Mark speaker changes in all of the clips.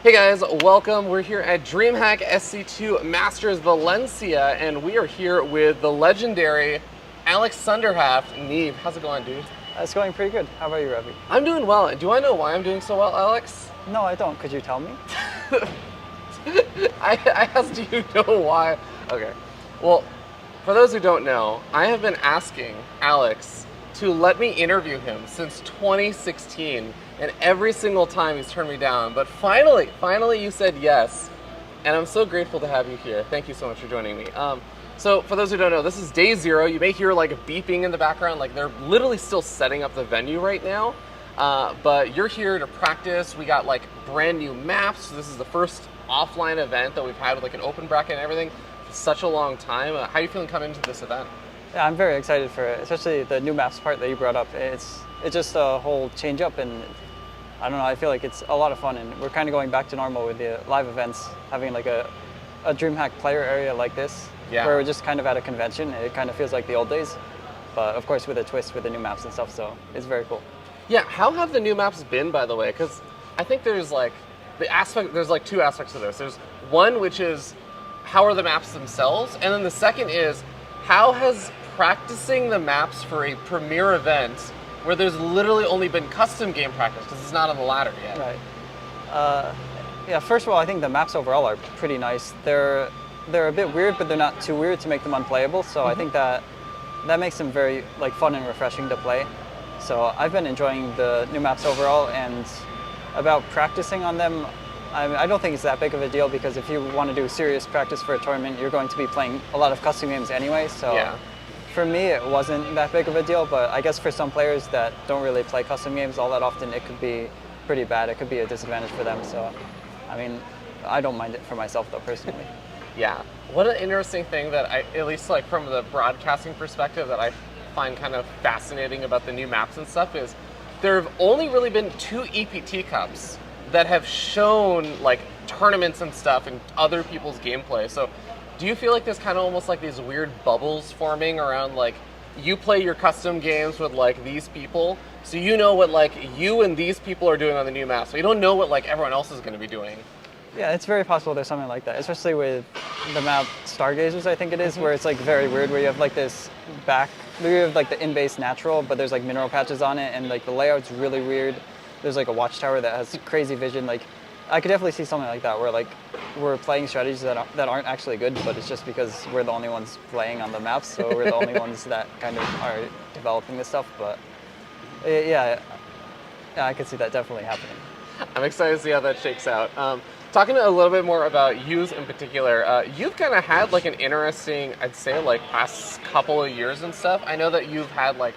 Speaker 1: Hey guys, welcome. We're here at DreamHack SC2 Masters Valencia, and we are here with the legendary Alex Sunderhaft. Neeb, how's it going, dude?
Speaker 2: It's going pretty good. How about you, Ravi?
Speaker 1: I'm doing well. Do I know why I'm doing so well, Alex?
Speaker 2: No, I don't. Could you tell me?
Speaker 1: I asked you know why. Okay. Well, for those who don't know, I have been asking Alex to let me interview him since 2016, and every single time he's turned me down. But finally you said yes, and I'm so grateful to have you here. Thank you so much for joining me. So for those who don't know, this is day 0. You may hear like a beeping in the background, like they're literally still setting up the venue right now. But you're here to practice. We got like brand new maps. This is the first offline event that we've had with like an open bracket and everything for such a long time. How are you feeling coming into this event?
Speaker 2: Yeah, I'm very excited for it, especially the new maps part that you brought up. It's just a whole change up, and I don't know, I feel like it's a lot of fun, and we're kind of going back to normal with the live events, having like a DreamHack player area like this, where we're just kind of at a convention. It kind of feels like the old days, but of course with a twist with the new maps and stuff, so it's very cool.
Speaker 1: Yeah, how have the new maps been, by the way? Because I think there's like there's like two aspects to this. There's one, which is how are the maps themselves, and then the second is how has practicing the maps for a premiere event where there's literally only been custom game practice because it's not on the ladder yet.
Speaker 2: Right. Yeah, first of all, I think the maps overall are pretty nice. They're a bit weird, but they're not too weird to make them unplayable. So I think that makes them very like fun and refreshing to play. So I've been enjoying the new maps overall, and about practicing on them, I don't think it's that big of a deal, because if you want to do serious practice for a tournament, you're going to be playing a lot of custom games anyway. So yeah. For me, it wasn't that big of a deal, but I guess for some players that don't really play custom games all that often, it could be pretty bad. It could be a disadvantage for them. So, I mean, I don't mind it for myself though, personally.
Speaker 1: Yeah. What an interesting thing that at least like from the broadcasting perspective, that I find kind of fascinating about the new maps and stuff is there have only really been 2 EPT Cups that have shown like tournaments and stuff and other people's gameplay. So do you feel like there's kind of almost like these weird bubbles forming around like you play your custom games with like these people, so you know what like you and these people are doing on the new map, so you don't know what like everyone else is going to be doing?
Speaker 2: Yeah, it's very possible there's something like that, especially with the map Stargazers, I think it is, where it's like very weird, where you have like this you have like the in-base natural, but there's like mineral patches on it, and like the layout's really weird. There's like a watchtower that has crazy vision. Like I could definitely see something like that, where like we're playing strategies that aren't actually good, but it's just because we're the only ones playing on the maps, so we're the only ones that kind of are developing this stuff. But yeah, I could see that definitely happening.
Speaker 1: I'm excited to see how that shakes out. Talking a little bit more about you in particular, you've kind of had like an interesting, I'd say like past couple of years and stuff. I know that you've had like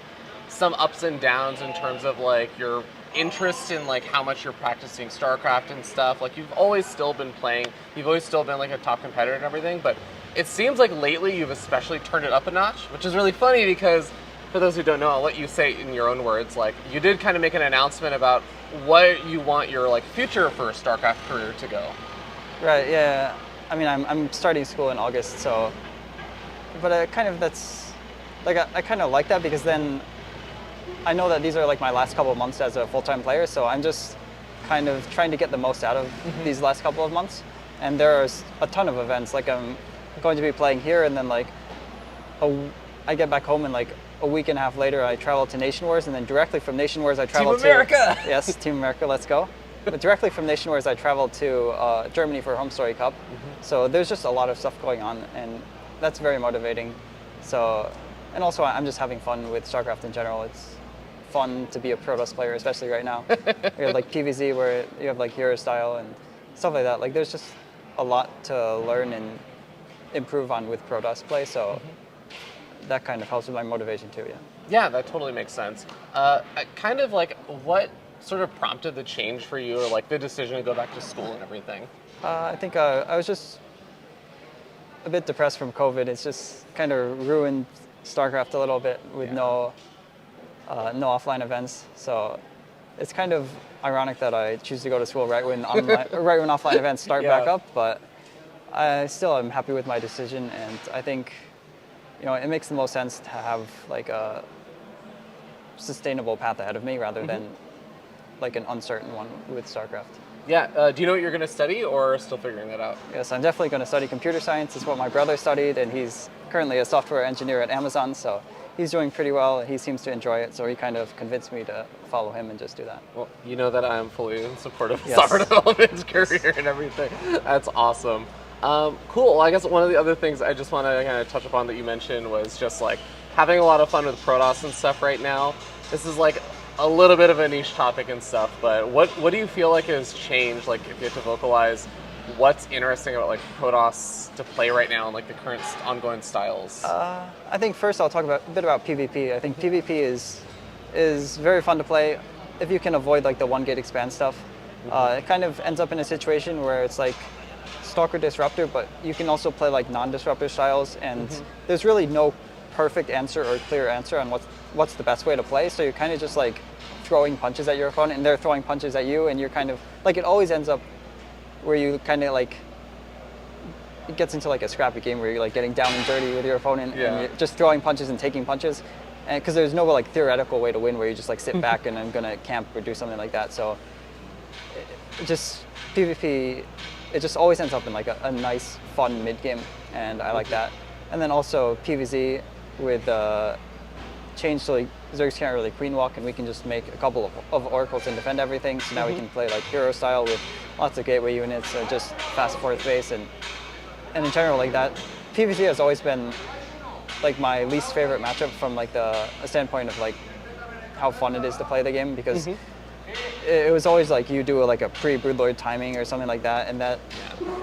Speaker 1: some ups and downs in terms of like your interest in like how much you're practicing Starcraft and stuff. Like you've always still been playing, you've always still been like a top competitor and everything, but it seems like lately you've especially turned it up a notch, which is really funny because for those who don't know, I'll let you say in your own words, like you did kind of make an announcement about what you want your like future for Starcraft career to go.
Speaker 2: Right, yeah. I mean, I'm starting school in August, so, but I kind of like that, because then I know that these are like my last couple of months as a full-time player, so I'm just kind of trying to get the most out of these last couple of months. And there's a ton of events. Like I'm going to be playing here, and then like I get back home, and like a week and a half later I travel to Nation Wars, and then directly from Nation Wars I travel
Speaker 1: Team America!
Speaker 2: Yes, Team America, let's go. But directly from Nation Wars I travel to Germany for Home Story Cup. So there's just a lot of stuff going on, and that's very motivating. So, and also I'm just having fun with Starcraft in general. It's fun to be a Protoss player, especially right now. You have like PvZ where you have like hero style and stuff like that. Like there's just a lot to learn and improve on with Protoss play, so that kind of helps with my motivation too, yeah.
Speaker 1: Yeah, that totally makes sense. Kind of like what sort of prompted the change for you, or like the decision to go back to school and everything?
Speaker 2: I think I was just a bit depressed from COVID. It's just kind of ruined Starcraft a little bit with no offline events. So it's kind of ironic that I choose to go to school right when offline events start back up. But I still am happy with my decision, and I think it makes the most sense to have like a sustainable path ahead of me rather than like an uncertain one with Starcraft.
Speaker 1: Yeah. Do you know what you're going to study, or still figuring that out?
Speaker 2: Yes, I'm definitely going to study computer science. It's what my brother studied, and he's currently a software engineer at Amazon, so he's doing pretty well. He seems to enjoy it, so he kind of convinced me to follow him and just do that.
Speaker 1: Well, you know that I am fully in support of
Speaker 2: Yes.
Speaker 1: software development career and everything. That's awesome. Cool. Well, I guess one of the other things I just want to kind of touch upon that you mentioned was just like having a lot of fun with Protoss and stuff right now. This is like a little bit of a niche topic and stuff, but what do you feel like has changed? Like if you had to vocalize what's interesting about like Protoss to play right now and like the current ongoing styles?
Speaker 2: I think first I'll talk a bit about PvP. I think PvP is very fun to play if you can avoid like the 1 gate expand stuff. It kind of ends up in a situation where it's like Stalker Disruptor, but you can also play like non-disruptor styles, and there's really no perfect answer or clear answer on what's the best way to play. So you're kind of just like throwing punches at your opponent, and they're throwing punches at you, and you're kind of like, it always ends up where you kind of like, it gets into like a scrappy game where you're like getting down and dirty with your opponent, and you're just throwing punches and taking punches, and because there's no like theoretical way to win where you just like sit back and I'm gonna camp or do something like that. So it just PvP, it just always ends up in like a nice fun mid game, and I like that. And then also PvZ with change to like Zergs can't really queen walk, and we can just make a couple of oracles and defend everything. So now we can play like hero style with lots of gateway units, so just fast fourth base, and in general like that. PvZ has always been like my least favorite matchup from like a standpoint of like how fun it is to play the game, because it was always like you do like a pre-Broodlord timing or something like that, and that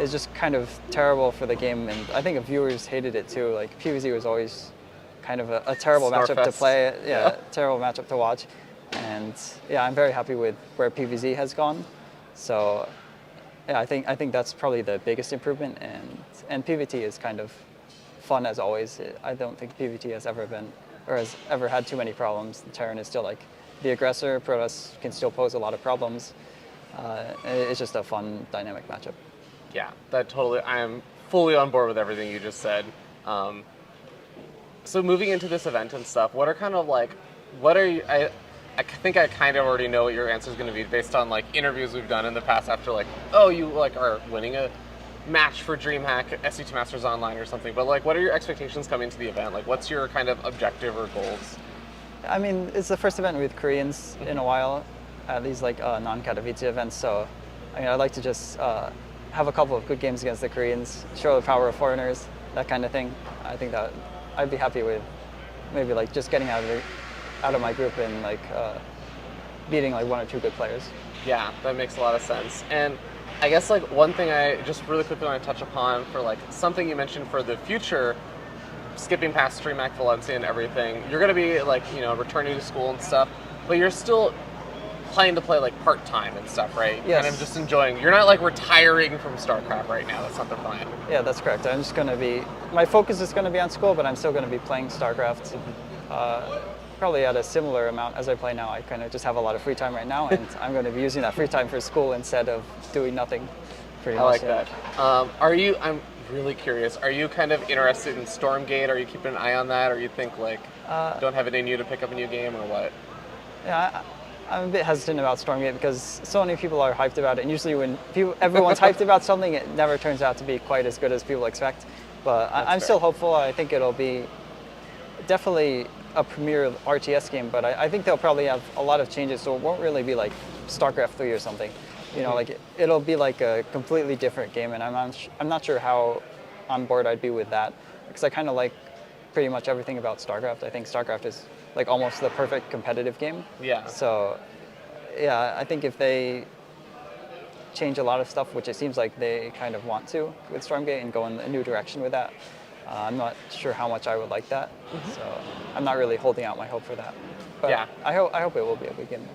Speaker 2: is just kind of terrible for the game, and I think viewers hated it too. Like PvZ was always kind of a terrible matchup to play. Yeah, terrible matchup to watch. And yeah, I'm very happy with where PvZ has gone. So yeah, I think that's probably the biggest improvement, and PvT is kind of fun as always. I don't think PvT has ever been, or has ever had too many problems. The Terran is still like the aggressor. Protoss can still pose a lot of problems. It's just a fun, dynamic matchup.
Speaker 1: Yeah, that totally. I am fully on board with everything you just said. So moving into this event and stuff, what are kind of like, what are you? I think I kind of already know what your answer is going to be based on like interviews we've done in the past. After like, oh, you like are winning a match for DreamHack SC2 Masters Online or something. But like, what are your expectations coming to the event? Like, what's your kind of objective or goals?
Speaker 2: I mean, it's the first event with Koreans in a while at these like non-Katowice events. So, I mean, I'd like to just have a couple of good games against the Koreans, show the power of foreigners, that kind of thing. I think that I'd be happy with maybe like just getting out of my group and like beating like 1 or 2 good players. Yeah,
Speaker 1: that makes a lot of sense. And I guess like one thing I just really quickly want to touch upon for like something you mentioned for the future, skipping past DreamHack Valencia and everything, you're going to be like, you know, returning to school and stuff, but you're still planning to play like part-time and stuff, right?
Speaker 2: Yes.
Speaker 1: And I'm just enjoying, you're not like retiring from Starcraft right now, that's not the plan.
Speaker 2: Yeah, that's correct. I'm just going to be, my focus is going to be on school, but I'm still going to be playing Starcraft. Probably at a similar amount as I play now. I kind of just have a lot of free time right now, and I'm going to be using that free time for school instead of doing nothing. Pretty much.
Speaker 1: I like that. I'm really curious, are you kind of interested in Stormgate? Are you keeping an eye on that, or you think like don't have it in you to pick up a new game, or what?
Speaker 2: Yeah, I'm a bit hesitant about Stormgate because so many people are hyped about it, and usually when everyone's hyped about something, it never turns out to be quite as good as people expect. But I'm still hopeful. I think it'll be definitely a premier RTS game, but I think they'll probably have a lot of changes, so it won't really be like StarCraft 3 or something. You know, like it'll be like a completely different game, and I'm not sure how on board I'd be with that, because I kind of like pretty much everything about StarCraft. I think StarCraft is like almost the perfect competitive game. Yeah. So, yeah, I think if they change a lot of stuff, which it seems like they kind of want to with Stormgate, and go in a new direction with that, I'm not sure how much I would like that. So I'm not really holding out my hope for that. But yeah, I hope it will be a good game.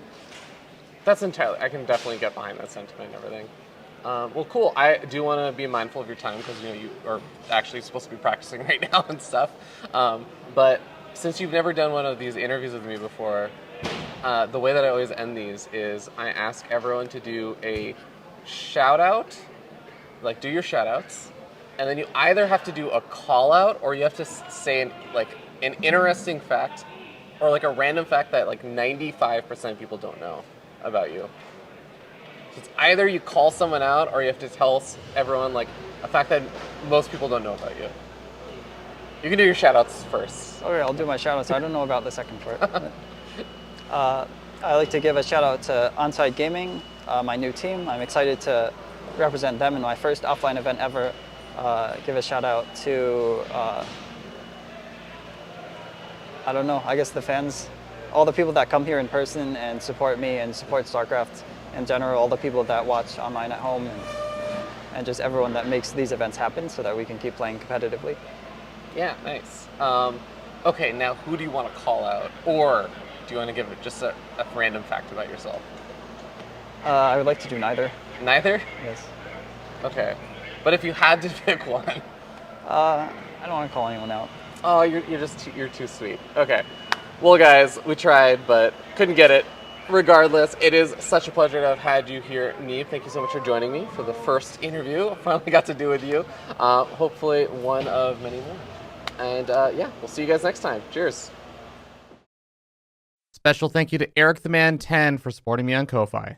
Speaker 1: That's entirely, I can definitely get behind that sentiment and everything. Well, cool. I do want to be mindful of your time because, you know, you are actually supposed to be practicing right now and stuff. But since you've never done one of these interviews with me before, the way that I always end these is I ask everyone to do a shout out, like do your shout outs, and then you either have to do a call out or you have to say an interesting fact or like a random fact that like 95% of people don't know about you. So it's either you call someone out or you have to tell everyone like a fact that most people don't know about you. You can do your shoutouts first.
Speaker 2: Okay, I'll do my shoutouts. I don't know about the second part. I like to give a shout out to Onside Gaming, my new team. I'm excited to represent them in my first offline event ever. Give a shout out to, I don't know, I guess the fans, all the people that come here in person and support me and support Starcraft in general, all the people that watch online at home, and just everyone that makes these events happen so that we can keep playing competitively.
Speaker 1: Yeah, nice. Okay, now who do you want to call out? Or do you want to give just a random fact about yourself?
Speaker 2: I would like to do neither.
Speaker 1: Neither?
Speaker 2: Yes.
Speaker 1: Okay. But if you had to pick one.
Speaker 2: I don't want to call anyone out.
Speaker 1: Oh, you're too sweet. Okay. Well, guys, we tried, but couldn't get it. Regardless, it is such a pleasure to have had you here, Neeb. Thank you so much for joining me for the first interview I finally got to do with you. Hopefully one of many more. And yeah, we'll see you guys next time. Cheers. Special thank you to Eric the Man 10 for supporting me on Ko-Fi.